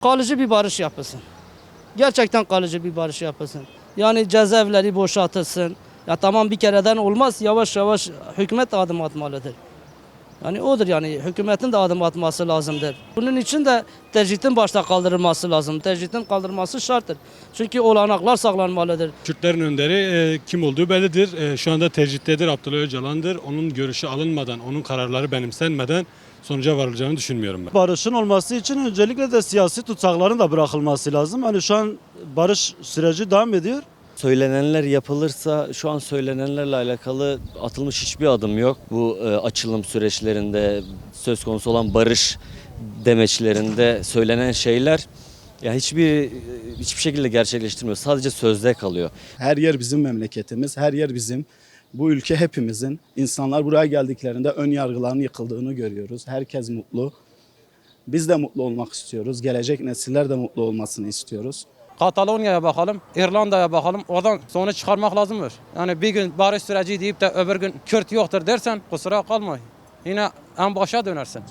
Kalıcı bir barış yapılsın. Gerçekten kalıcı bir barış yapılsın. Yani cezaevleri boşaltılsın. Ya tamam bir kereden olmaz. Yavaş yavaş hükümet de adım atmalıdır. Yani odur yani hükümetin de adım atması lazımdır. Bunun için de tecritin başta kaldırılması lazım. Tecritin kaldırılması şarttır. Çünkü olanaklar sağlanmalıdır. Kürtlerin önderi kim olduğu bellidir. Şu anda tecrittedir, Abdullah Öcalan'dır. Onun görüşü alınmadan, onun kararları benimsenmeden sonuca varılacağını düşünmüyorum ben. Barışın olması için öncelikle de siyasi tutsakların da bırakılması lazım. Hani şu an barış süreci devam ediyor. Söylenenler yapılırsa şu an söylenenlerle alakalı atılmış hiçbir adım yok. Bu açılım süreçlerinde söz konusu olan barış demeçlerinde söylenen şeyler ya hiçbir şekilde gerçekleştirmiyor. Sadece sözde kalıyor. Her yer bizim memleketimiz, her yer bizim. Bu ülke hepimizin. İnsanlar buraya geldiklerinde ön yargıların yıkıldığını görüyoruz. Herkes mutlu. Biz de mutlu olmak istiyoruz. Gelecek nesiller de mutlu olmasını istiyoruz. Katalonya'ya bakalım, İrlanda'ya bakalım. Oradan sonuç çıkarmak lazımdır. Yani bir gün barış süreci deyip de öbür gün Kürt yoktur dersen kusura kalma. Yine en başa dönersin.